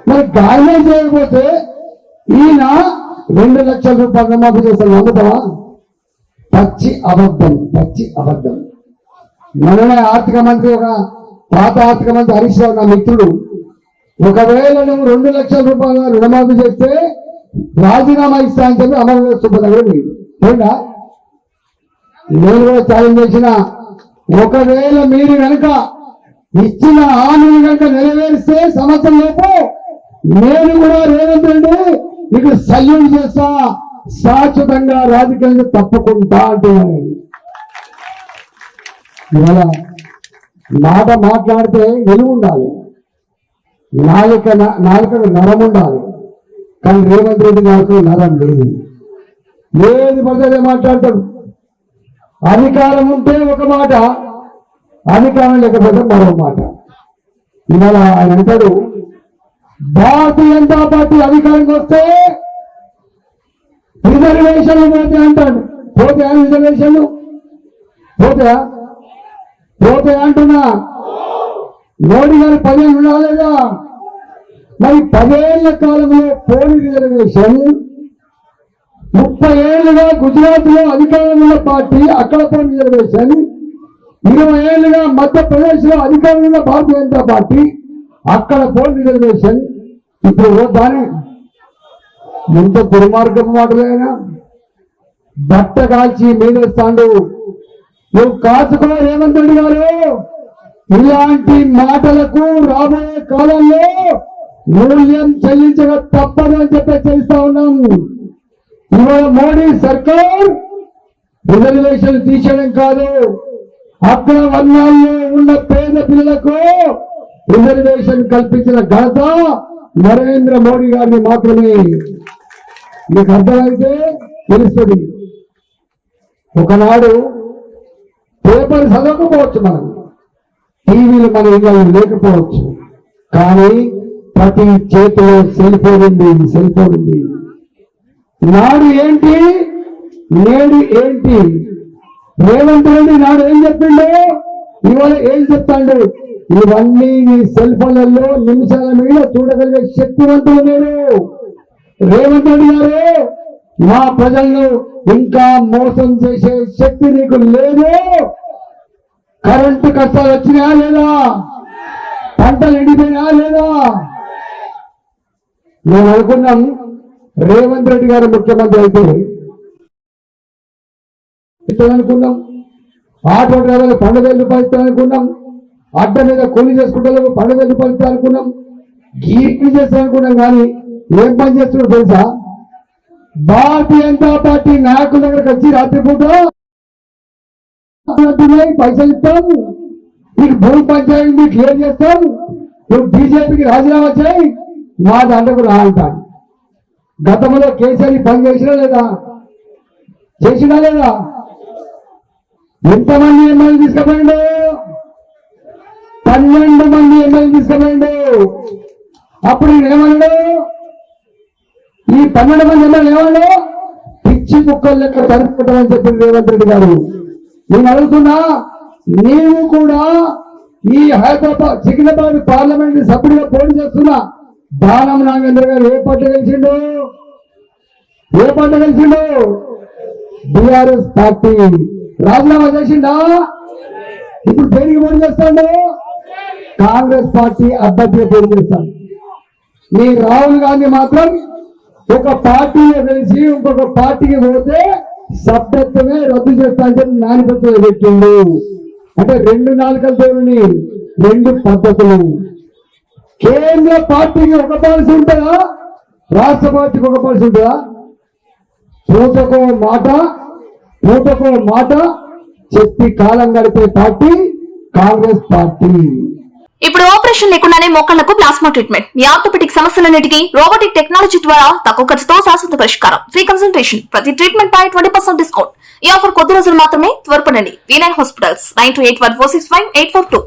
మరి గాయమే చేయకపోతే ఈయన 2 లక్షల రూపాయలు రుణమాఫీ చేస్తాను నమ్ముతావా? పచ్చి అబద్ధం, పచ్చి అబద్ధం. మననే ఆర్థిక మంత్రి, ఒక పాత ఆర్థిక మంత్రి హరీష్ రావు నా మిత్రుడు, ఒకవేళ నువ్వు 2 లక్షల రూపాయల రుణమాఫీ చేస్తే రాజీనామా ఇస్తా అని చెప్పి అమలు సుబ్బనగర్ పోయిందా? నేను కూడా ఛాలెంజ్ చేసిన, ఒకవేళ మీరు కనుక ఇచ్చిన హామీని కనుక నెరవేరిస్తే సంవత్సరం లోపు నేను కూడా రేవంత్ రెడ్డి మీకు సల్యూట్ చేస్తా, శాశ్వతంగా రాజకీయంగా తప్పకుండా అంటున్నాను. ఇవాళ మాట మాట్లాడితే వెలుగు ఉండాలి, నాలుకకు నరం ఉండాలి. కానీ రేవంత్ రెడ్డి గారికి నరం లేదు, ఏది పడితే మాట్లాడతాడు. అధికారం ఉంటే ఒక మాట, అధికారం లేకపోతే మరో మాట. ఇవాళ ఆయన అంటాడు భారతీయ జనతా పార్టీ అధికారంకి వస్తే రిజర్వేషన్లు పోతే అంటాడు. పోతే రిజర్వేషన్లు పోతే అంటున్నా. మోడీ గారు 10 ఏళ్ళు రాలేదా? మరి 10 ఏళ్ల కాలంలో పోనీ రిజర్వేషన్, 30 ఏళ్లుగా గుజరాత్ లో అధికారంలో పార్టీ అక్కడ పోనీ రిజర్వేషన్, 20 ఏళ్లుగా మధ్యప్రదేశ్ లో అధికారంలో భారతీయ జనతా పార్టీ అక్కడ పోనీ రిజర్వేషన్. ఇప్పుడు దాని ఎంత దుర్మార్గపు మాటలైనా బట్ట కాల్చి మీదేస్తాడు. నువ్వు కాచుకో రేవంత్ రెడ్డి గారు, ఇలాంటి మాటలకు రాబోయే కాలంలో మూల్యం చెల్లించక తప్పదని చెప్పి చేస్తా ఉన్నాం. ఇవాళ మోడీ సర్కార్ రిజర్వేషన్ తీసేయడం కాదు, అగ్ర వర్ణాల్లో ఉన్న పేద పిల్లలకు రిజర్వేషన్ కల్పించిన ఘనత నరేంద్ర మోడీ గారిని మాత్రమే. మీకు అర్థమైతే తెలుస్తుంది. ఒకనాడు పేపర్ చదవకపోవచ్చు, మనం టీవీలు మన ఇళ్ళలో లేకపోవచ్చు, కానీ ప్రతి చేతిలో సెల్ ఫోన్ ఉంది. నాడు ఏంటి నేడు ఏంటి? రేవంత్ రెడ్డి నాడు ఏం చెప్పిండు, ఇవాళ ఏం చెప్తాడు? ఇవన్నీ నీ సెల్ ఫోన్లలో నిమిషాల మీద చూడగలిగే శక్తివంతులు మీరు. రేవంత్ రెడ్డి గారు, మా ప్రజలను ఇంకా మోసం చేసే శక్తి నీకు లేదు. కరెంటు కష్టాలు వచ్చినా లేదా? పంటలు ఎండిపోయినా లేదా? మేము అనుకున్నాం రేవంత్ రెడ్డి గారు ముఖ్యమంత్రి అయితే ఇస్తారనుకున్నాం, ఆటో డ్రైవర్లు 12,000 రూపాయలు ఇస్తారనుకున్నాం, అడ్డ మీద కూలి చేసుకుంటే 12,000 రూపాయలు ఇస్తారనుకున్నాం, గీట్లు చేస్తారనుకున్నాం. కానీ ఏం పని చేస్తున్నాడు తెలుసా? భారతీయ జనతా పార్టీ నాయకుల దగ్గరకు వచ్చి రాత్రిపూట పైసలు ఇస్తాం, నీకు భూమి పంచాయతీ క్లియర్ చేస్తాం, నువ్వు బీజేపీకి రాజీనామా చేయి, మా దాంట్లోకి రా అంటాడు. గతంలో కేసీఆర్ పని చేసినా లేదా? ఎంతమంది ఎమ్మెల్యే తీసుకుపోయిండు? 12 మంది ఎమ్మెల్యే తీసుకుపోయిండు. అప్పుడు ఏమన్నాడు? ఈ 12 మంది ఎమ్మెల్యే ఏమన్నాడు? పిచ్చి కుక్కలు లెక్క తరుపుకుంటామని చెప్పింది రేవంత్ రెడ్డి గారు. నేను అడుగుతున్నా, నీవు కూడా ఈ హైదరాబాద్ సికింద్రాబాద్ పార్లమెంట్ సభ్యుడిగా పోటీ చేస్తున్నా దానం నాగేంద్ర గారు ఏ పార్టీ గెలిచిండు? BRS party. రాజీనామా చేసిండా? ఇప్పుడు దేనికి పోటీ చేస్తాడు? కాంగ్రెస్ పార్టీ అభ్యర్థిగా పోటీ చేస్తాడు. మీ రాహుల్ గాంధీ మాత్రం ఒక పార్టీలో కలిసి ఇంకొక పార్టీకి పోతే సభ్యత్వమే రద్దు చేస్తా అని చెప్పి మేనిఫెస్టోలో పెట్టిండు. అంటే 2 నాలుకలతో 2 పద్ధతులు. కేంద్ర పార్టీకి ఒక పాలసీ ఉంటుందా? రాష్ట్ర పార్టీకి ఒక పాలసీ ఉంటుందా? పూటకో మాట చెప్పి కాలం గడిపే పార్టీ కాంగ్రెస్ పార్టీ. ఇప్పుడు ఆపరేషన్ లేకుండానే మోకాళ్లకు ప్లాస్మా ట్రీట్మెంట్, మీ ఆర్థోపెడిక్ సమస్యలన్నిటికీ రోబోటిక్ టెక్నాలజీ ద్వారా తక్కువ ఖర్చుతో శాశ్వత పరిష్కారం. ఫ్రీ కన్సల్టేషన్, ప్రతి ట్రీట్మెంట్ పై 20% డిస్కౌంట్. ఈ ఆఫర్ కొద్ది రోజులు మాత్రమే. త్వరపడండి. V9 hospitals 9281465842.